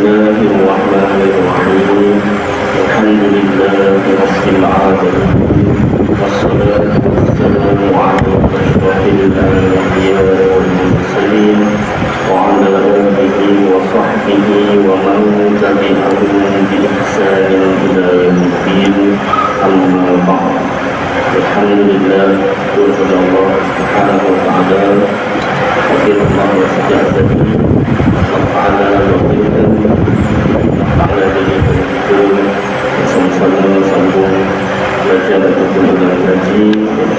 الله الرحمن الرحيم الحمد لله رب العالمين والصلاة والسلام على أشرف الأنبياء والمرسلين وعلى آله وصحبه ومن تبعهم بإحسان إلى يوم الدين أما بعد الحمد لله kepada Allah Subhanahu wa taala akhir Allah sejati Ta'ala berfirman Ta'ala jadi betul sama-sama sambung belajar ataupun mengaji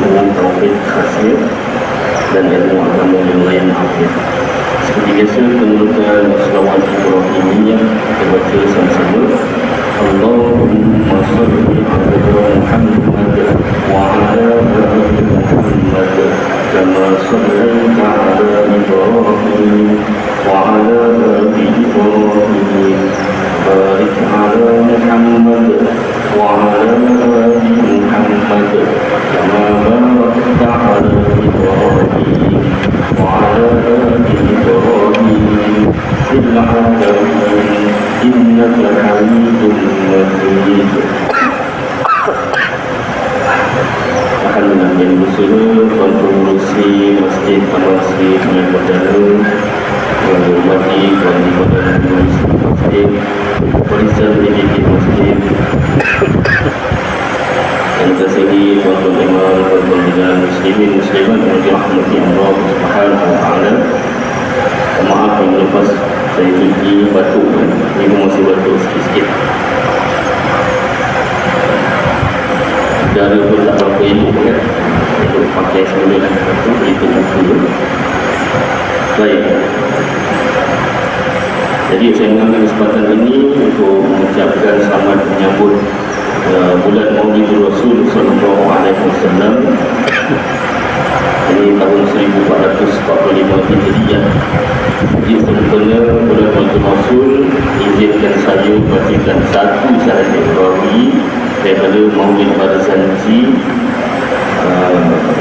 ilmu tauhid khasnya dan ilmu agama yang lain akhir. Seperti biasa pengurutan selawat Ibrahimiyah kita baca sama-sama. Allahumma salli ala Muhammad wa ala ali Muhammad kama sallaita ala Ibrahim wa ala ali Ibrahim barik ala Muhammad wa ala ali Muhammad kama barakta ala Ibrahim wa ala ali Ibrahim fil alamin innaka hamidum majid. Alhamdulillah yang bersama Tuan Pengurusi Masjid Taman Sri Sungai Perdana, Mati Tuan di Badan Pengurusi Masjid, Barisan PDP Masjid, dan tersegi Tuan-Tuan Imam, Tuan-Tuan Bidang Muslimin Muslimat yang dirahmati Allah Subhanahu wa taala. Maaf yang lepas saya gigi batuk, ini masih batuk sikit-sikit. Udara pun tak berapa elok kan, elok pakai semula lah itu berita buku tu. Baik, jadi saya mengambil kesempatan ini untuk mengucapkan selamat menyambut bulan Maulidul Rasul Sallallahu Alaihi Wasallam. Ini tahun 1445 Hijriah. Jadi sempena bulan Maulidul Rasul, izinkan saya bacakan satu sahaja rawi daripada Maulid Barzanji.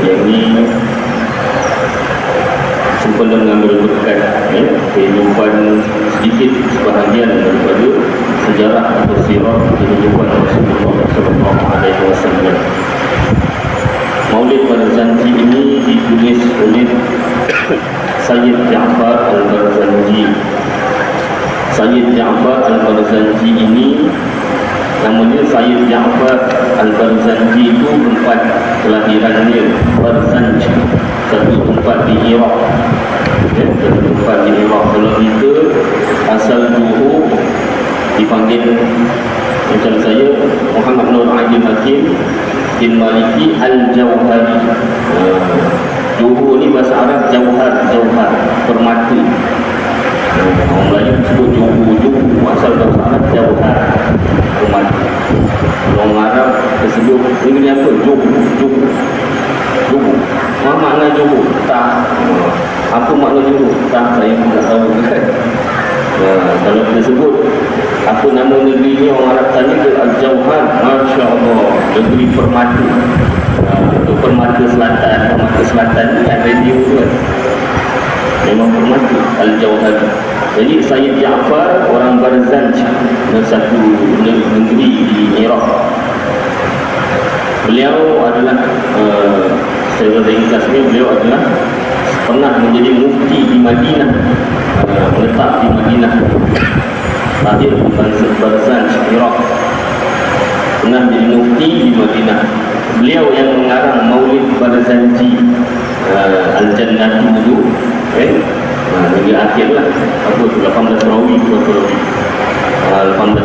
Yang ini sempena mengambil berkat kehidupan sedikit sebahagian daripada sejarah atau sirah kehidupan Rasulullah SAW. Maulid Barzanji ini ditulis oleh Sayyid Ja'far Al-Barzanji. Sayyid Ja'far Al-Barzanji ini namanya Sayyid Ja'far Al-Barzanji itu tempat kelahirannya Barzanj, satu tempat di Iraq. Satu tempat di Iraq. Kalau kita asal Johor dipanggil macam saya Muhammad Nur Adil Hakim bin Maliki Al-Jauhari. Johor ni bahasa Arab Jauhar, Jauhar, permata. Orang Melayu sebut Johor, Johor asal bahasa Arab Jauhar, permata. Orang Arab tersebut ini apa? Johor, Johor, Johor. Apa makna Johor? Tak. Apa makna Johor? Tak, saya pun tak tahu. Kalau kita sebut apa nama negeri ni, orang Arab tanya ke Al-Jauhar, Masya Allah, negeri permata. Untuk permata selatan ni ada radio tu kan, memang permata Al-Jauhar. Jadi Sayyid Ja'far orang Barzanj, satu negeri di Iraq. Beliau adalah secara ringkasnya beliau adalah pernah menjadi mufti di Madinah, menetap di Madinah, lahir di Barzanj, Iraq, pernah menjadi mufti di Madinah. Beliau yang mengarang Maulid Barzanji, Al-Jannatu dulu, negeri akhir lah, apa tu, 18 rawi, 18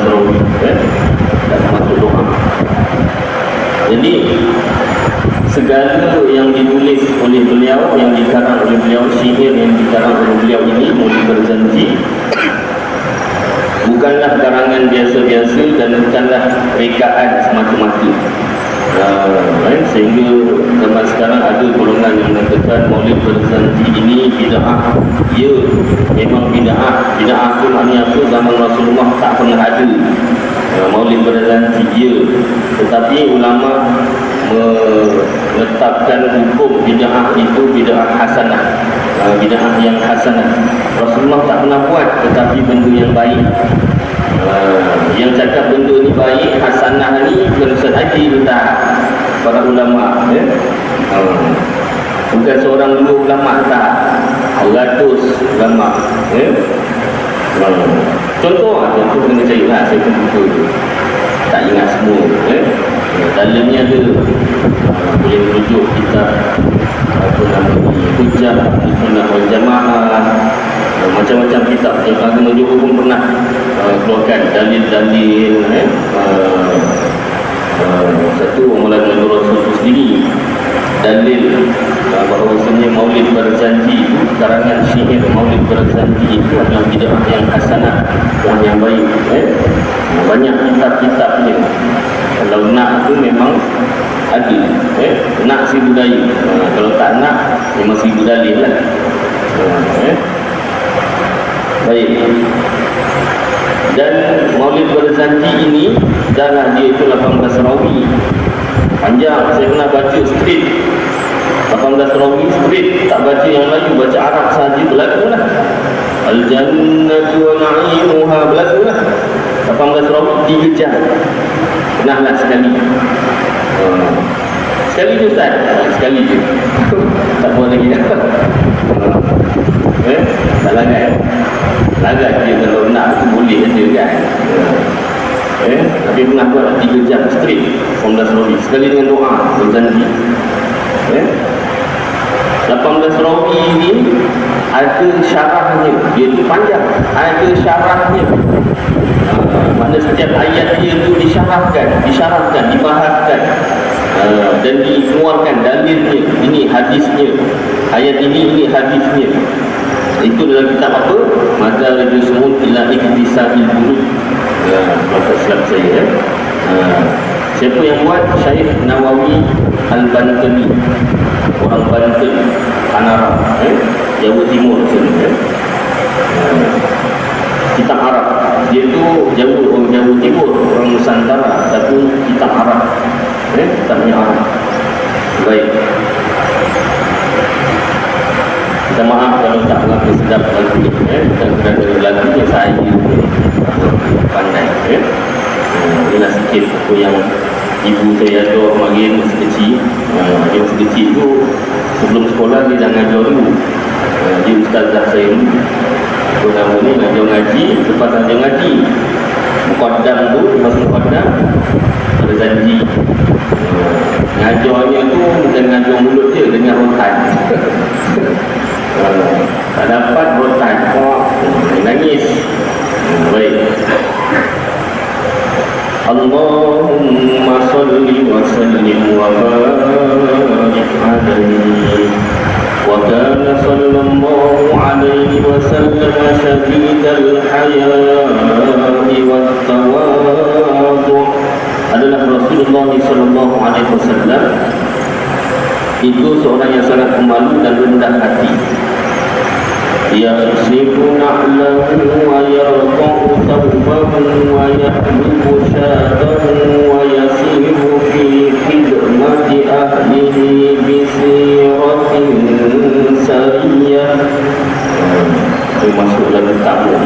rawi, tak masuk doa. Jadi segala yang ditulis oleh beliau, yang dikarang oleh beliau, syair yang dikarang oleh beliau ini, Maulid Barzanji, bukanlah karangan biasa-biasa dan bukanlah rekaan semata-mata. Sehingga zaman sekarang ada golongan yang mengatakan Maulid Barzanji ini bid'ah. Ya, memang bid'ah. Bid'ah itu maknanya apa? Zaman Rasulullah tak pernah ada Maulid Barzanji, ya. Tetapi ulama menetapkan hukum bid'ah itu bid'ah hasanah, bid'ah yang hasanah. Rasulullah tak pernah buat, tetapi benda yang baik. Yang cakap benda ni baik, hasanah ni bukan Ustaz Haji letak, para ulama, ya. Bukan seorang dua ulama, tak, ratus ulama, ya. Contoh kena cari lah, saya pun buka tu, tak ingat semua, ya. Dalamnya ada boleh merujuk kita apa nama ni, hujjah sunnah wal jamaah, macam-macam kitab yang agama Johor pun pernah keluarkan dalil-dalil, satu amalan Nabi Rasul itu sendiri dalil bahawasanya Maulid Barzanji itu, karangan syair Maulid Barzanji itu adalah bid'ah yang hasanah, yang baik, banyak kitab-kitabnya. Kalau nak tu memang ada, nak si budaya, kalau tak nak memang si budaya lah. Baik. Dan Maulid Barzanji ini darah dia itu 18 rawi panjang. Saya pernah baca straight 18 rawi straight, tak baca yang Melayu, baca Arab sahaja, berlaku lah. Al-Jannatu wa na'imuha, berlaku lah. 18 rawi 3 jam. Pernahlah sekali. Sekali je Ustaz, sekali je. Tak buat lagi dah. Tak lagat. Lagat je kalau nak tu boleh je kan. Tapi pernah buat 3 jam straight 18 rawi, sekali dengan doa berjanji. 18 rawi ini ada syarahnya, dia tu panjang, ada syarahnya. Mana setiap ayat dia tu disyarahkan, dibahaskan, dan dikeluarkan dalilnya, ini hadisnya, ayat ini hadisnya. Itu dalam kitab apa? Madarajus Su'ud ila Iktisabil Bulugh. Kalau silap saya, siapa yang buat? Syekh Nawawi Al-Bantani, orang Banten, Anara, Jawa Timur sini. Kitab Arab, dia tu Jawa Timur, orang Nusantara, tapi kitab Arab, kitabnya Arab. Baik, kita maaf kalau tak berapa sedap lagu ni, dan lagu yang saya pandai. Inilah sikit apa yang ibu saya ajar kemarin masa kecil. Dia masa kecil tu, sebelum sekolah dia dah ngajar dulu. Dia ustazah saya dulu. Apa nama ni, ngajar ngaji. Lepas ngajar ngaji, muqaddam tu, lepas muqaddam ada janji. Ngajarnya tu bukan ngajar mulut je, dengan rotan. Tak dapat rotan, nangis. Baik. Allahumma salli wa sallim wa barik alaihi. Wa kana sallallahu alaihi wa sallam syadidal haya'i wat tawadhu'. Adalah Rasulullah sallallahu alaihi wasallam itu seorang yang sangat pemalu dan rendah hati. Yasrifu na'lahu wa yarqa'u tawbahu wa yahlubu syadahu wa yasiru fi khidmati ahlihi bisiratin sariyah. Itu masuk dalam tamu.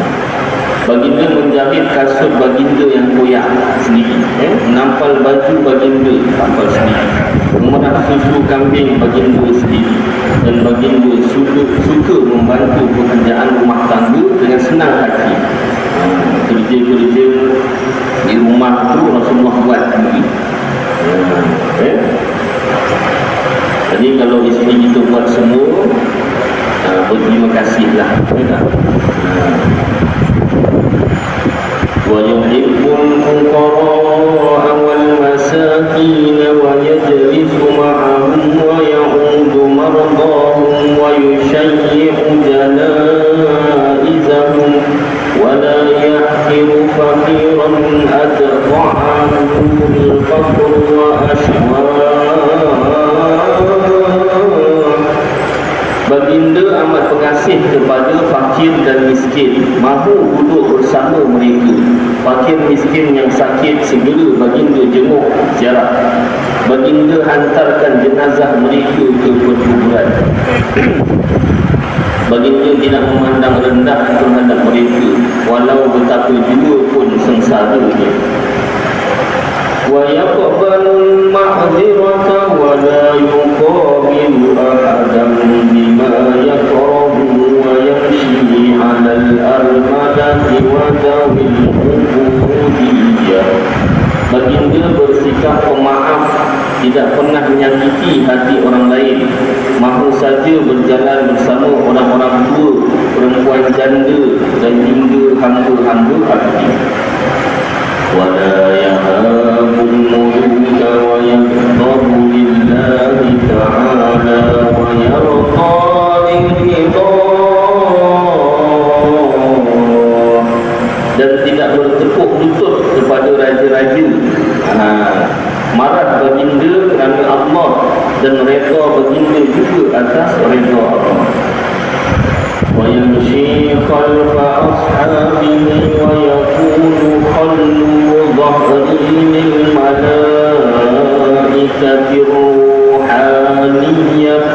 Baginda menjahit kasut baginda yang koyak sendiri, menampal baju baginda tampal sendiri, memerah susu kambing baginda sendiri, dan baginda suka membantu pekerjaan rumah tangga dengan senang hati. Kerja-kerja di rumah tu Rasulullah buat sendiri. Jadi kalau isteri kita buat semua, berterima kasihlah. وَيُحِبُّ الْفُقَرَاءَ وَالْمَسَاكِينَ وَيَجْلِسُ مَعَهُمْ وَيَعُودُ مَرْضَاهُمْ وَيُشَيِّعُ جَنَائِزَهُمْ وَلَا يَحْقِرُ فَقِيرًا أَتَطَعَمُهُ الْفَقْرُ وَأَشْوَاهُ. Baginda amat pengasih kepada fakir dan miskin, mahu duduk bersama mereka. Fakir miskin yang sakit segera baginda jenguk ziarah. Baginda hantarkan jenazah mereka ke perkuburan. Baginda tidak memandang rendah terhadap mereka, walau betapa jua pun sengsaranya. Wa yaqbalul ma'dzirata wa la yuqabilu ahadan bima yakrahu wa yamshi 'alal armadati wa dawil ubudiyah. Baginda bersikap pemaaf, tidak pernah menyakiti hati orang lain, mahu saja berjalan bersama orang-orang tua, perempuan janda dan hingga hamba-hamba abdi. Wala yahabul muluka wa yaqdabu lillahi ta'ala wa yarqa liridha, dan tidak bertepuk lutut kepada raja-raja. Marah baginda kerana Allah dan redha baginda juga atas redha Allah. Wa yamshi khalfa ashabihi wa yaqulu khallu dhahri lil malaikati ruhaniyah.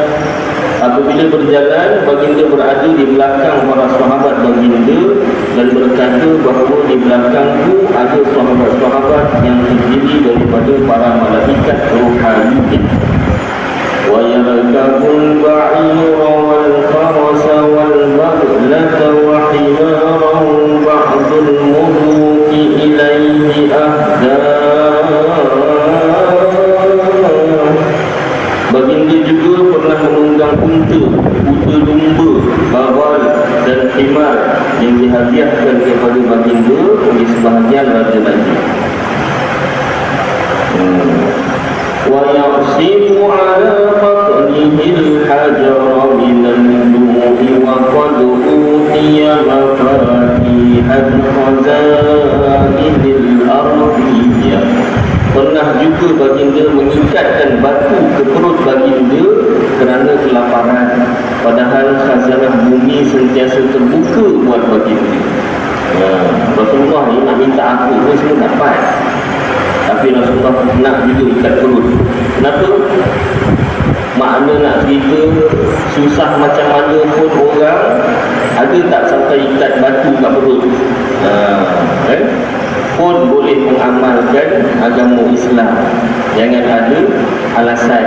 Apabila berjalan, baginda berada di belakang para sahabat baginda dan berkata bahawa di belakangku ada sahabat-sahabat yang terdiri daripada para malaikat ruhaniyah. Wa yarkabul ba'ira wal farasa wal baghlata wa himaran ba'dul muluki ilaihi ahda. Baginda juga pernah menunggang unta, kuda lumba, bawal dan khimar yang dihadiahkan kepada baginda oleh sebahagian raja-raja. Wa yaqsimu ala qatnihi al-hajara min al-du'i wa qad utiya mafatihan khazainil ardiyah. Pernah juga baginda mengikatkan batu ke perut baginda kerana kelaparan, padahal khazanah bumi sentiasa terbuka buat baginda. Rasulullah ni nak minta aku pun semua dapat, tapi Rasulullah nak juga ikat perut. Kenapa? Makna nak cerita susah macam mana pun orang, ada tak sampai ikat batu kat perut? Pun boleh mengamalkan agama Islam. Jangan ada alasan.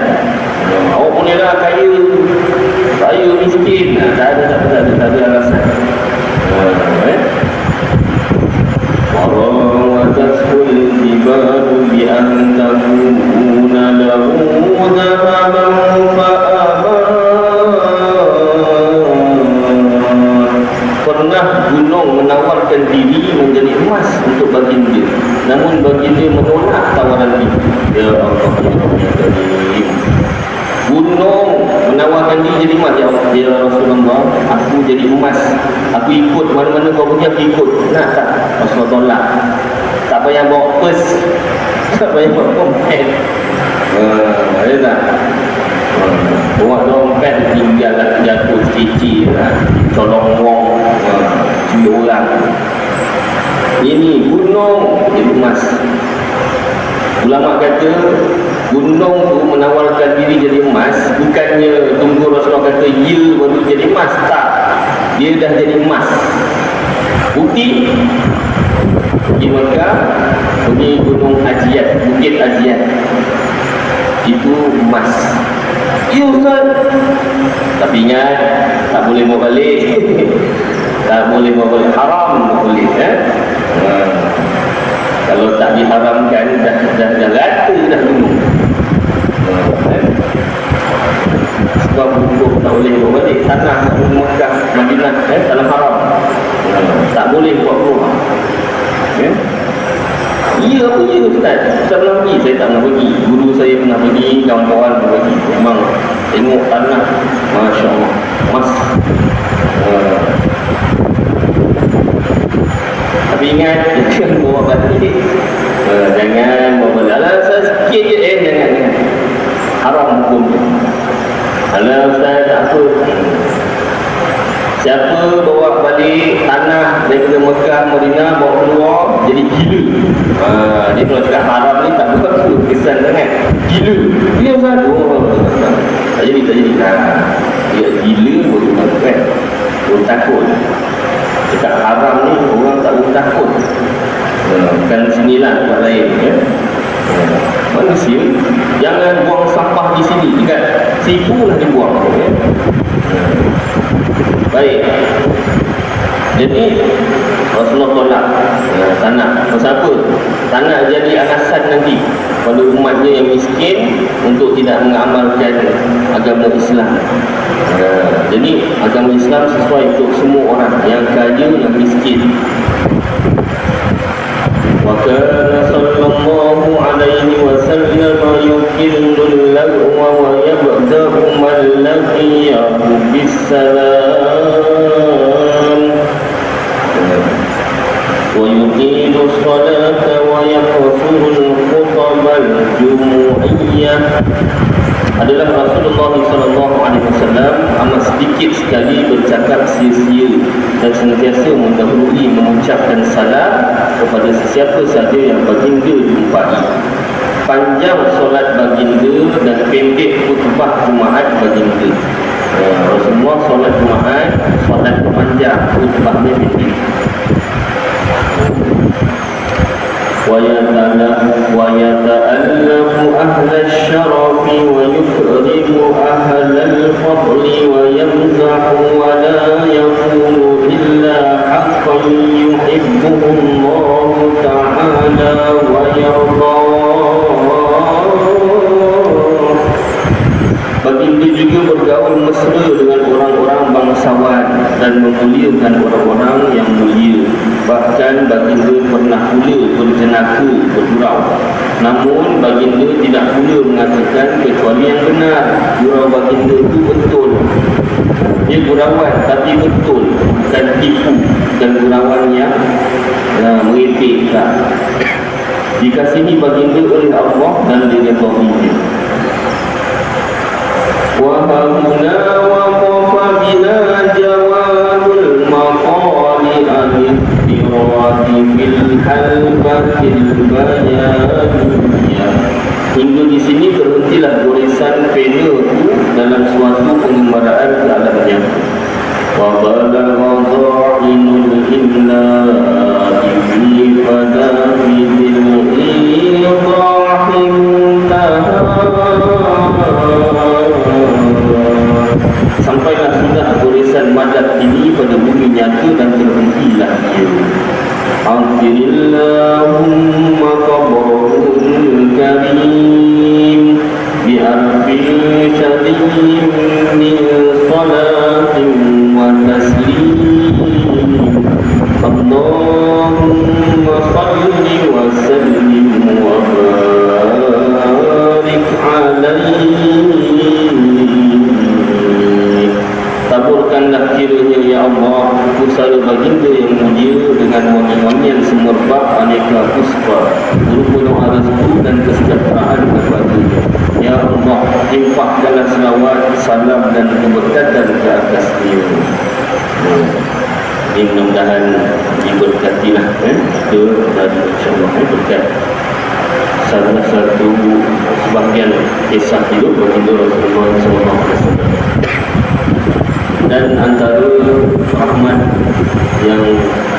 Awak boleh lah kaya, saya miskin. Tak ada alasan. Warawatul jibalu bi an takuna lahu dhahaban fa'aba. Pernah gunung menawarkan diri menjadi emas untuk baginda, namun baginda menolak tawaran itu. Ya Allah, gunung menawarkan diri jadi emas. Ya Rasulullah, aku jadi emas, aku ikut mana-mana kau pergi, aku ikut. Nak tak? Rasulullah tolak. Tak payah bawa pers, tak payah bawa dompet. Ada tak? Bawa dompet tinggal jatuh cici, tolong wong, curi orang. Ini gunung jadi emas. Ulama kata gunung tu menawarkan diri jadi emas, bukannya tunggu Rasulullah kata ya baru jadi emas. Tak, dia dah jadi emas. Bukti di Mekah, pergi gunung Hajiat, Bukit Hajiat, itu emas. Ya Ustaz, tapi ingat tak boleh bawa balik. Tak boleh bawa balik, haram boleh. Kalau tak diharamkan, dah rata dah gunung. Sebab hukum tak boleh bawa balik. Tanah Mekah, Madinah, dalam haram. Tak boleh buat keluar. Ya apa ya Ustaz? Ustaz pernah pergi? Saya tak pernah pergi. Guru saya pernah pergi, kawan-kawan pernah pergi. Memang tengok tanah, Masya Allah, emas. Tapi ingat, jangan bawa balik. Jangan bawa balik. Alah Ustaz, sikit je. Jangan. Haram hukum tu. Alah Ustaz, tak apa. Siapa bawa balik tanah daripada Mekah, Madinah, bawa keluar, jadi gila. Dia kalau cakap haram ni tak buat tu, kesan sangat. Gila. Dia Ustaz. Tak jadi. Dia gila baru kan. bukan sinilah, tempat lain ya. Manusia jangan buang sampah di sini, dekat situ lah dibuang ya. Baik, jadi Rasulullah tolak tak nak. Pasal apa? Tak nak jadi alasan nanti pada umatnya yang miskin untuk tidak mengamalkan agama Islam. Jadi agama Islam sesuai untuk semua orang, yang kaya, yang miskin. Wa kana sallallahu alaihi wasallam yuqillul lagwa wa yabda'u man laqiyahu bis-salam wa yuqimu as-salata wa yaqsuru al-khutab al-jumu'iyyah. Adalah Rasulullah SAW amat sedikit sekali bercakap sia-sia dan sentiasa mendahului mengucapkan salam kepada sesiapa sahaja yang baginda jumpai. Panjang solat baginda dan pendek khutbah Jumaat baginda. Rasulullah solat Jumaat, solat panjang, khutbahnya pendek. ويتألف أهل الشرف ويكرم أهل الفضل ويمزح ولا يقول إلا حقا يحبه الله تعالى ويرضاه. Baginda juga bergaul mesra dengan orang-orang bangsawan dan memuliakan orang-orang yang mulia. Bahkan baginda pernah pula berjenaka, bergurau. Namun baginda tidak pula mengatakan kecuali yang benar. Gurau baginda itu betul. Dia gurauan tapi betul, bukan tipu dan gurauan yang merepekkan. Dikasihi baginda oleh Allah dan diridhoinya. وَهَمْنَا وَقَفَ بِنَا جَوَابُ الْمَقَالِ عَنِ الدِّرَاةِ فِي الْحَلْبَةِ الْبَيَانِيَّةِ. Hingga di sini berhentilah goresan pena itu dalam suatu pengembaraan ke alamnya. وَبَلَغَ ضَاعِنُ الْإِمْلَاءِ فِي فَدَافِذِ الْإِيضَاحِ مُنْتَهَى. Sampailah sudah goresan madat ini pada bumi nyata dan terhentilah dia. Alhamdulillahumma qabrul karim bi'arfin syadid min salatin wa taslim. Allahumma salli wa sallim wa barik alaihi. Taburkanlah kiranya ya Allah pusara baginda yang mulia dengan wangi-wangian semerbak aneka puspa berupa doa rezeki dan kesejahteraan kepadanya. Ya Allah, limpahkanlah selawat, salam dan keberkatan ke atas dia. Ini mudah-mudahan diberkatilah kita dari insya-Allah berkat salah satu sebahagian kisah hidup baginda Rasulullah SAW. Dan antara rahmat yang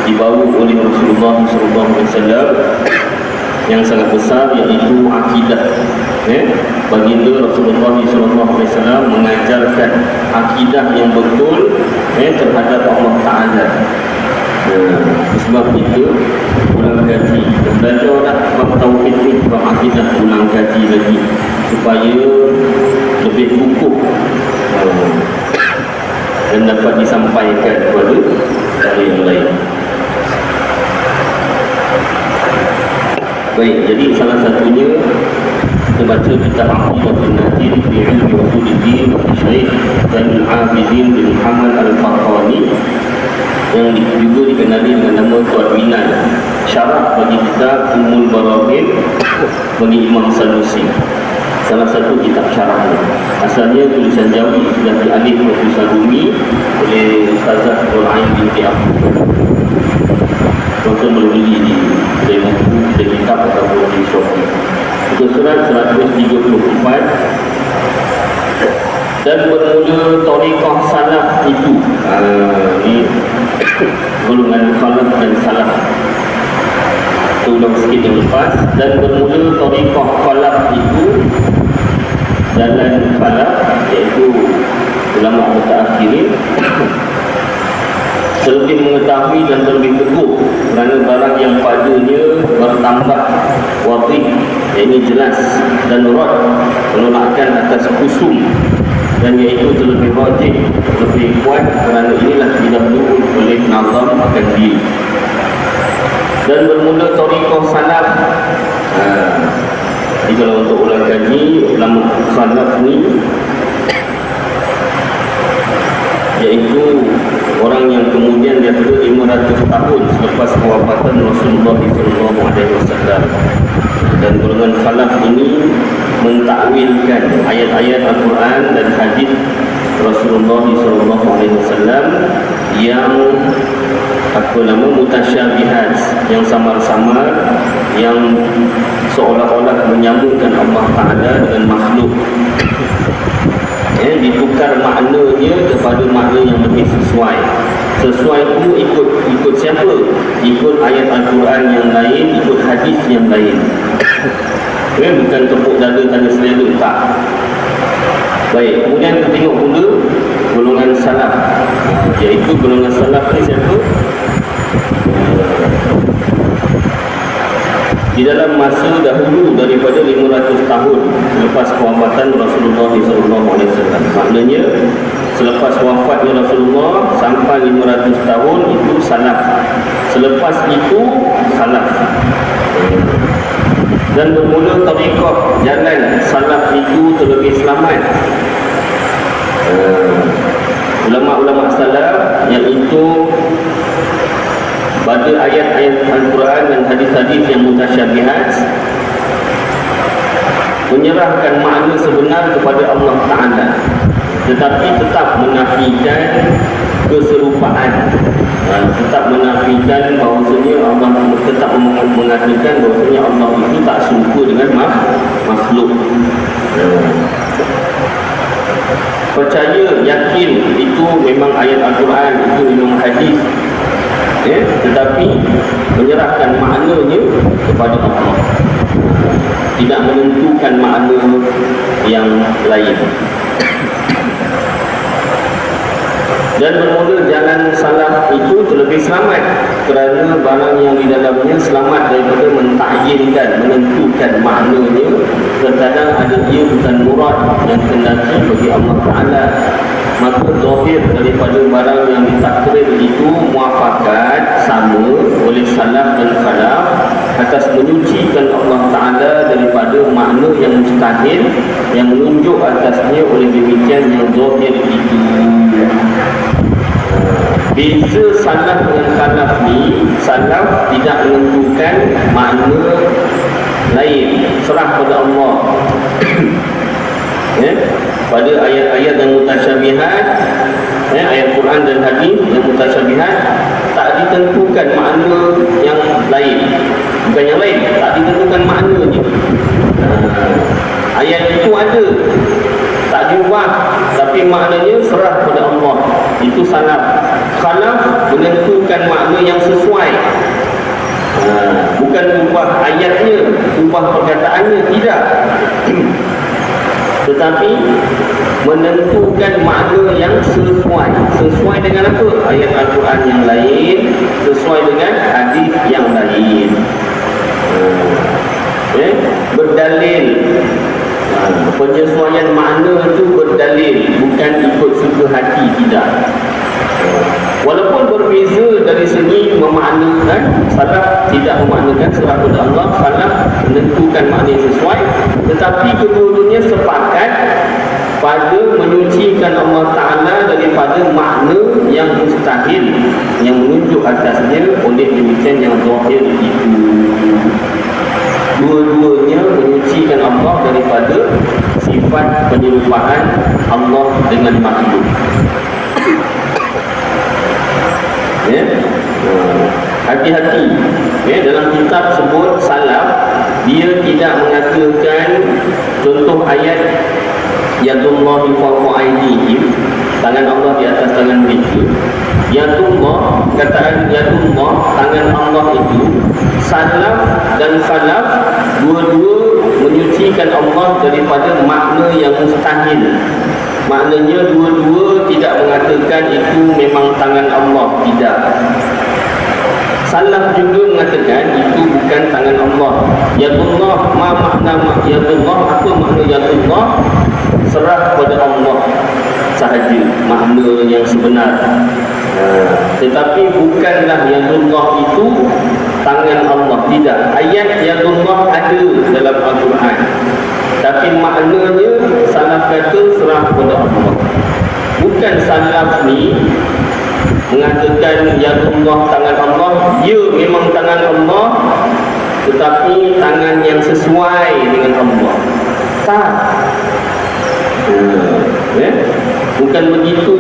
dibawa oleh Rasulullah SAW yang sangat besar iaitu akidah. Baginda Rasulullah SAW mengajarkan akidah yang betul terhadap Allah Ta'ala. Sebab itu ulang kaji, belajar dah bab tauhid ni, bab akidah, ulang kaji lagi supaya lebih kukuh dan dapat disampaikan kepada dari yang lain. Baik, jadi salah satunya kita baca kitab Aqidatul Najin fi Ilmi Usuluddin Syekh Zainul Abidin bin Muhammad Al-Faqani yang juga dikenali dengan nama Tadwinan, syarah bagi kitab Ummul Barahin bagi Imam Sanusi. Salah satu kitab syarahnya. Asalnya tulisan Jawi sudah dialih ke tulisan Rumi oleh Ustazah Nurain binti Abu. Tuan-tuan boleh beli di kedai buku, kedai kitab ataupun di Shopee. Muka surat 134 dan bermula tariqah salaf itu. Ini golongan khalaf dan salaf. ulang sikit yang lepas. Dan bermula tariqah khalaf itu, jalan khalaf, iaitu ulama mutaakhirin, terlebih mengetahui dan terlebih teguh kerana barang yang padanya bertambah wadih, iaitu jelas, dan rad, penolakan atas khusum, dan iaitu terlebih rajih, lebih kuat kerana inilah didahului oleh nazam akan diri. Dan bermula tariqah salaf. Jadi kalau untuk ulang kaji, ulama salaf ni iaitu orang yang kemudian daripada 500 tahun selepas kewafatan Rasulullah SAW. Dan golongan khalaf ini mentakwilkan ayat-ayat Al-Quran dan hadis Rasulullah SAW yang mutasyabihat, yang samar-samar, yang seolah-olah menyambungkan Allah Ta'ala dengan makhluk. Ditukar maknanya kepada makna yang lebih sesuai. Sesuai itu ikut siapa? Ikut ayat Al-Quran yang lain, ikut hadis yang lain. Bukan tepuk dada tanda selera, tak. Baik, kemudian kita tengok pula golongan salaf. Iaitu golongan salaf ni siapa? Di dalam masa dahulu daripada 500 tahun selepas kewafatan Rasulullah SAW. Maknanya selepas wafatnya Rasulullah sampai 500 tahun itu salaf. Selepas itu salaf. Dan bermula tariqah jalan salaf itu terlebih selamat. Ulama-ulama salaf yang itu pada ayat-ayat Al-Quran dan hadis-hadis yang mutasyabihat menyerahkan makna sebenar kepada Allah Ta'ala, tetapi tetap menafikan keserupaan, tetap menafikan bahawasanya Allah, tetap mengatakan bahawasanya Allah itu tak serupa dengan makhluk. Percaya, yakin itu memang ayat Al-Quran, itu memang hadis, tetapi menyerahkan maknanya kepada Allah, tidak menentukan makna yang lain. Dan bermula jalan salaf itu terlebih selamat kerana barang yang di dalamnya selamat daripada mentakyinkan, menentukan maknanya. Terkadang ada ia bukan murad dan kendaki bagi Allah Ta'ala, maka zahir daripada barang yang ditakdir itu muafakat sama oleh salaf dan khalaf atas menyucikan Allah Ta'ala daripada makna yang mustahil, yang menunjuk atasnya oleh demikian yang zahir itu. Beza salaf dengan khalaf ni, salaf tidak menentukan makna lain, serah pada Allah. Pada ayat-ayat yang mutasyabihat, ayat Quran dan hadis yang mutasyabihat, tak ditentukan makna yang lain. Bukan yang lain, tak ditentukan maknanya. Ayat itu ada, tak diubah, tapi maknanya serah pada Allah. Itu salaf. Khalaf menentukan makna yang sesuai. Bukan ubah ayatnya, ubah perkataannya, tidak. Tetapi menentukan makna yang sesuai. Sesuai dengan apa? Ayat Al-Quran yang lain, sesuai dengan hadis yang lain. Berdalil. Penyesuaian makna itu berdalil, bukan ikut suka hati, tidak. Walaupun berbeza dari segi memaknakan, salaf tidak memaknakan serah pada Allah, salaf menentukan makna yang sesuai, tetapi kedua-duanya sepakat pada menyucikan Allah Ta'ala daripada makna yang mustahil, yang menunjuk atasnya oleh demikian yang zahir itu. Dua-duanya menyucikan Allah daripada sifat penyerupaan Allah dengan makhluk. Hati-hati, dalam kitab sebut salaf, dia tidak mengatakan contoh ayat yadullahi fawqa aydihim, tangan Allah di atas tangan mereka. Yadullah, kataan Yadullah, tangan Allah itu salaf dan khalaf, dua-dua menyucikan Allah daripada makna yang mustahil. Maknanya dua-dua tidak mengatakan itu memang tangan Allah, tidak. Salaf juga mengatakan itu bukan tangan Allah. Yadullah, ma makna Yadullah, apa makna Yadullah? Serah kepada Allah sahaja makna yang sebenar. Tetapi bukanlah Yadullah itu tangan Allah, tidak. Ayat Yadullah ada dalam Al-Quran, tapi maknanya salaf kata serah kepada Allah. Bukan salaf ni mengatakan Yadullah tangan Allah, ya memang tangan Allah, tetapi tangan yang sesuai dengan Allah. Tak. Bukan begitu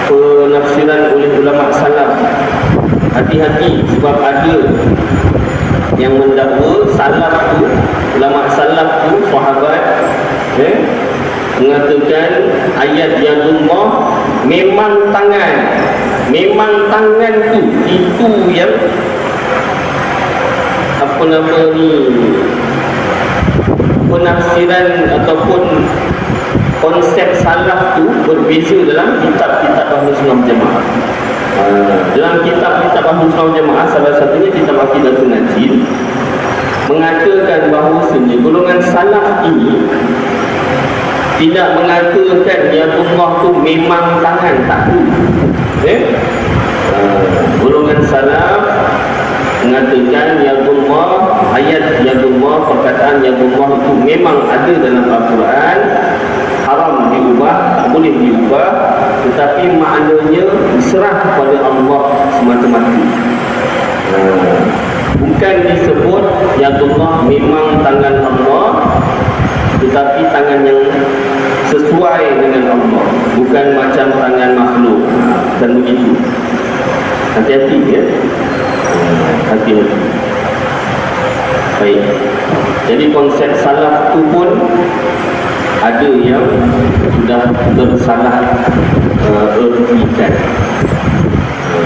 penafsiran oleh ulama salaf. Hati-hati, sebab ada yang mendakwa salaf tu, ulama salaf tu, sahabat mengatakan ayat Yadullah memang tangan. Memang tangan tu, itu yang apa-apa ni, penafsiran ataupun konsep salaf tu berbeza dalam kitab-kitab Ahlus Sunnah wal Jamaah. Dalam kitab-kitab Ahlus Sunnah wal Jamaah, salah satunya kitab Aqidatul Najin, mengatakan bahawasanya golongan salaf ini tidak mengatakan Yadullah tu memang tangan, tak. Golongan salaf mengatakan Yadullah, ayat Yadullah, perkataan Yadullah itu memang ada dalam Al-Quran, haram diubah, tak boleh diubah, tetapi maknanya diserah kepada Allah semata-mata. Bukan disebut Yadullah memang tangan Allah, tetapi tangan yang sesuai dengan Allah, bukan macam tangan makhluk. Dan begitu. Hati-hati ya. Hati-hati. Baik. Jadi konsep salaf itu pun ada yang sudah tersalah ertikan.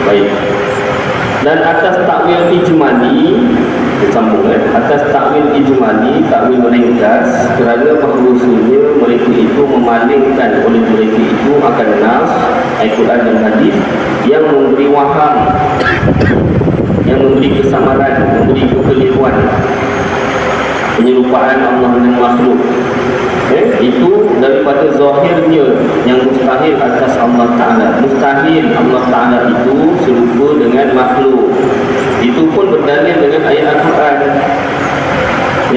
Baik. Dan atas takwil ijmali, disambung atas takwil ijmali, takwil ringkas, kerana bahawasanya mereka itu memalingkan oleh mereka itu akan nas, Al-Quran dan hadis yang memberi waham, yang memberi kesamaran, memberi kekeliruan, penyerupaan Allah dengan makhluk. Itu daripada zahirnya yang mustahil atas Allah Ta'ala. Mustahil Allah Ta'ala itu serupa dengan makhluk. Itu pun berdalil dengan ayat Al-Quran,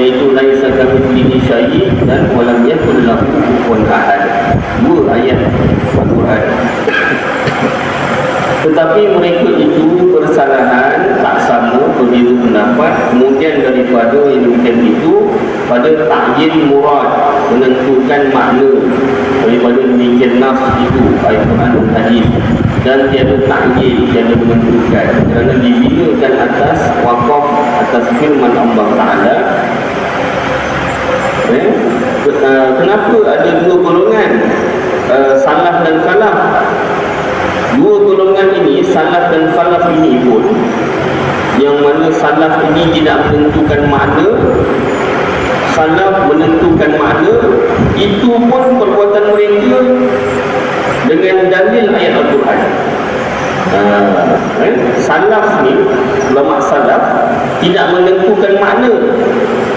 iaitu laisa kamitslihi syai' dan walam yakul lahu kufuwan ahad. Dua ayat Al-Quran. Tetapi mereka itu bersalahan, tak sama, berbeza pendapat, kemudian daripada yang demikian itu pada ta'yin murad, menentukan makna daripada demikian nas itu, Al-Quran dan hadis, dan tiada ta'yin, tiada menentukan, kerana dibinakan atas waqaf, atas firman Allah Ta'ala. Kenapa ada dua golongan, salaf dan khalaf? Dua golongan ini, salaf dan khalaf ini pun, yang mana salaf ini tidak menentukan makna, khalaf menentukan makna, itu pun perbuatan mereka dengan dalil ayat Al-Quran. Salaf ni, ulama salaf tidak menentukan makna,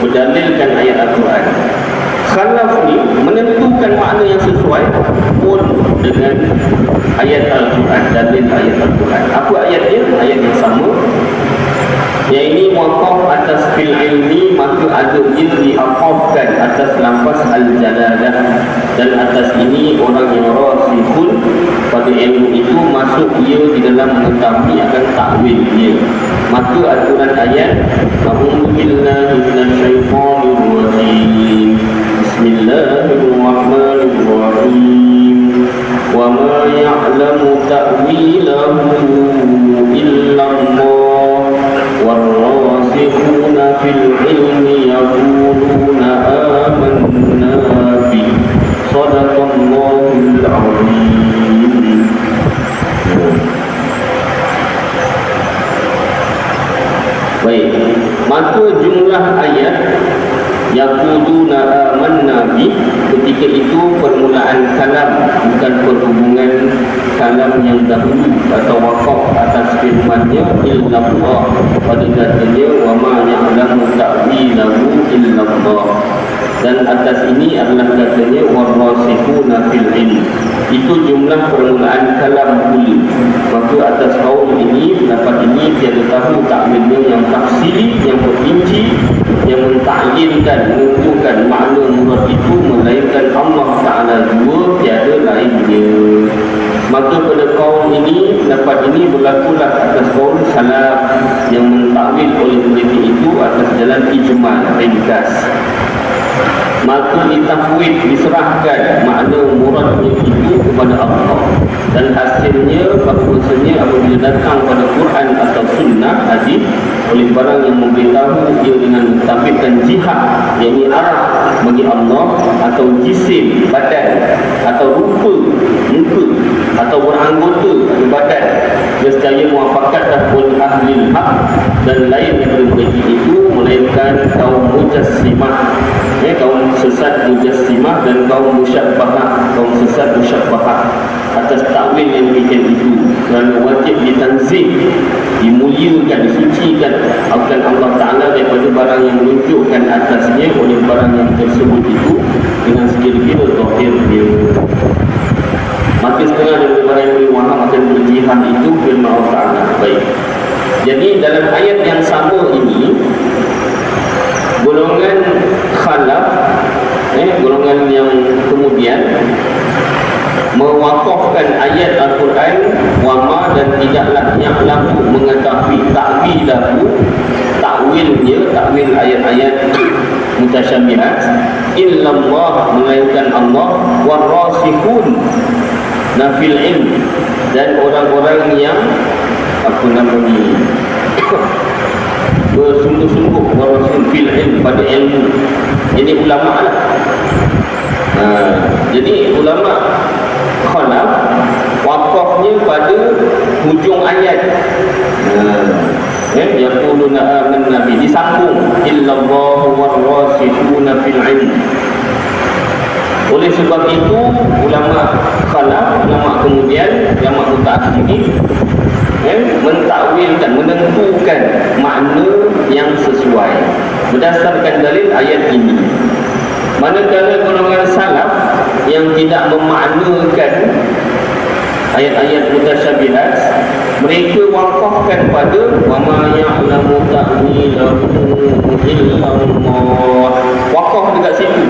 berdalilkan ayat Al-Quran. Khalaf ni menentukan makna yang sesuai pun dengan ayat Al-Quran, dalil ayat Al-Quran. Apa ayatnya? Ayat yang sama. Yang ini waqaf atas fil ilmi, maka ada jin diaqafkan atas lafaz al-jalalah, dan atas ini orang yang rasihun pada ilmu itu masuk ia di dalam mengetahui akan takwil dia. Maka aturan ayat a'udzu billahi minasyaitonir rajim. Bismillahirrahmanirrahim. Wa ma ya'lamu ta'wilahu illa Allah warrasikhuna fil ilmi yaquluna amanna bi. Shadaqallahu yaquluna amanna bi, ketika itu permulaan kalam, bukan perhubungan kalam yang dahulu atau waqaf atas firman-Nya, illallah, pada katanya wa ma ya'lamu ta'wilahu illallah, dan atas ini adalah katanya warasikhuna fil ilm. Itu jumlah permulaan kalam pula. Maka atas kaul ini, pendapat ini tiada tahu takwilnya yang tafsiri, yang perinci, yang mentakyinkan, menentukan makna murad itu, melainkan Allah Ta'ala jua, tiada lainnya. Maka pada kaum ini, pendapat ini berlakulah atas kaum salaf yang mentakwil oleh mereka itu atas jalan ijmal, ringkas. Maka ditafwid, diserahkan makna muradnya itu kepada Allah, dan hasilnya bahawasanya apabila datang pada Quran atau sunnah hadis oleh barang yang memberitahu ia dengan mentafwidkan jihad, yakni arah bagi Allah, atau jisim badan, atau rupa muka, atau beranggota atau badan, nescaya muafakat oleh ahli hak dan lain daripada mereka itu, melainkan kaum mujassimah, kaum sesat mujassimah, dan kaum musyabbahah, kaum sesat musyabbahah atas takwil yang demikian itu. Kerana wajib ditanzih, dimuliakan, disucikan akan Allah Ta'ala daripada barang yang menunjukkan atasnya oleh barang yang tersebut itu dengan sekira-kira zahir dia. Maka setengah daripada barang yang boleh waham akan berjihad itu firman Allah Ta'ala. Baik, jadi dalam ayat yang sama ini, golongan khalaf, golongan yang kemudian mewakafkan ayat Al-Quran wama, dan tidaklah ya'lamu, mengetahui ta'wilahu, takwilnya, takwil ayat-ayat mutasyabihat, illallah, melainkan Allah, warasikhun nafil ilm, dan orang-orang yang apa namanya bersungguh-sungguh warasul fil ilm, pada ilmu. Jadi ulama lah. Jadi ulama khalaf wakafnya pada hujung ayat. Yaquluna amanna bi, disambung illallahu warasikhuna fil ilm. Oleh sebab itu ulama khalaf, ulama kemudian, ulama mutaakhir mentakwilkan, menentukan makna yang sesuai berdasarkan dalil ayat ini. Manakala golongan salaf yang tidak memaknakan ayat-ayat mutasyabihat, mereka wakafkan pada wa ma ya'lamu ta'wilahu illallah, wakaf dekat situ,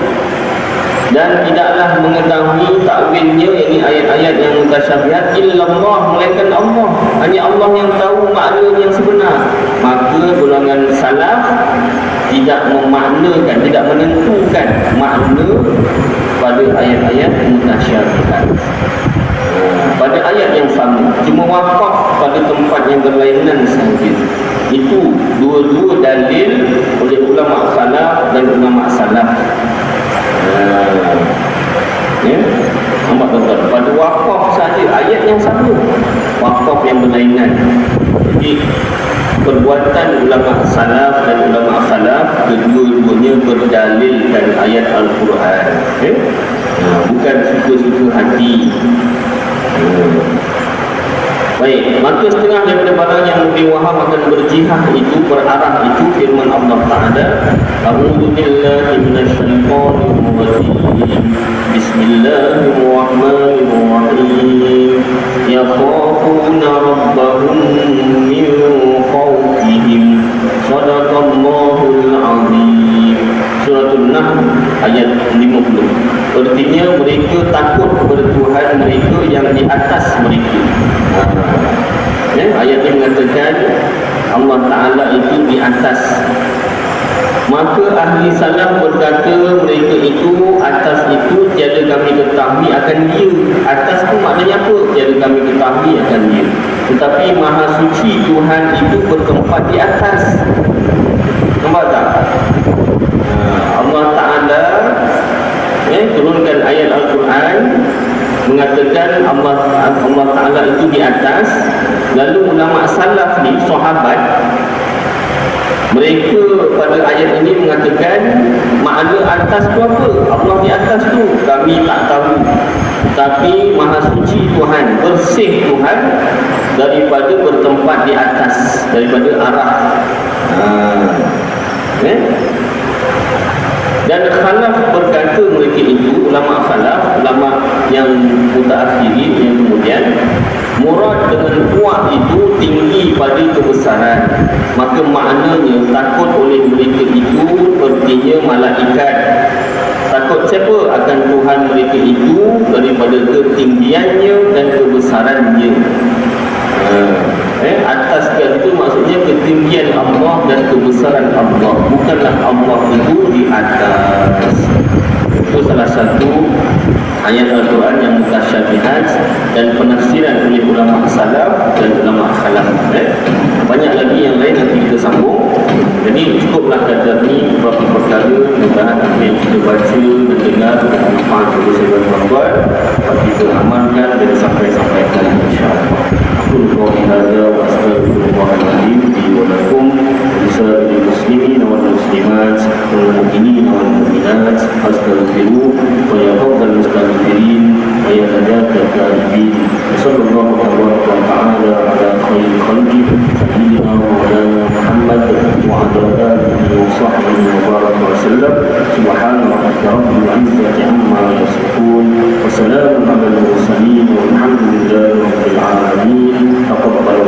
dan tidaklah mengetahui takwilnya, yakni ayat-ayat yang mutasyabihat, illallah, melainkan Allah. Hanya Allah yang tahu makna yang sebenar. Maka golongan salaf tidak memaknakan, tidak menentukan makna pada ayat-ayat mutasyabihat. Pada ayat yang sama, cuma wakaf pada tempat yang berlainan sahaja. Itu dua-dua dalil oleh ulama khalaf dan ulama salaf. Nampak tuan-tuan, pada wakaf saja, ayat yang sama, wakaf yang berlainan. Jadi perbuatan ulama salaf dan ulama khalaf, kedua-duanya berdalilkan ayat Al-Quran. Bukan suka-suka hati. Baik, maka setengah daripada barang yang lebih waham akan berjihad itu, berarah itu firman Allah Ta'ala, a'udzu billahi minasyaitonir rajim, bismillahirrahmanirrahim, yakhafuna rabbahum min fawqihim, sadaqallahul azim. Surah An-Nahl ayat 50. Artinya mereka takut kepada Tuhan mereka yang di atas mereka. Ayat ini mengatakan Allah Ta'ala itu di atas. Maka ahli salaf berkata mereka itu, atas itu tiada kami ketahui akan dia. Atas itu maknanya apa? Tiada kami ketahui akan dia. Tetapi maha suci Tuhan itu bertempat di atas. Nampak tak? Allah Ta'ala turunkan ayat Al-Quran mengatakan Allah Ta'ala itu di atas. Lalu ulama salaf ni, sahabat, Mereka pada ayat ini mengatakan makna atas tu apa? Allah di atas tu kami tak tahu. Tapi Maha Suci Tuhan, bersih Tuhan daripada bertempat di atas, daripada arah. Dan khalaf berkata mereka itu, ulama khalaf, ulama yang mutaakhirin yang kemudian, murad dengan kuat itu tinggi pada kebesaran, maka maknanya takut oleh mereka itu artinya malaikat. Takut siapa? Akan Tuhan mereka itu daripada ketinggiannya dan kebesarannya. Atas itu maksudnya ketinggian Allah dan kebesaran Allah, bukanlah Allah itu di atas. Itu salah satu ayat Al-Quran yang mutasyabihat dan penafsiran oleh ulama salaf dan ulama khalaf. Banyak lagi yang lain nanti kita sambung. Jadi cukuplah kata ni beberapa perkara mudah-mudahan apa yang kita baca dan dengar bermanfaat bagi saya dan tuan-tuan, kita amalkan dan sampai-sampaikan insya-Allah. Qul hadza wa astaghfirullahaladzim li wa lakum wa lisa'iril muslimin wal muslimat wal mu'minin wal mu'minat astaghfiruhu wa ya fawzal mustaghfirin wa ya najatal taibin. Sallallahu alaihi wa ta'ala ala khairil khalqi sayyidina wa maulana Muhammad wa ala alihi wa sahbihi wa baraka wa sallam. Subhana rabbika rabbil izzati amma yasifun wa salamun alal mursalin walhamdulillahi rabbil alamin. Taqabbal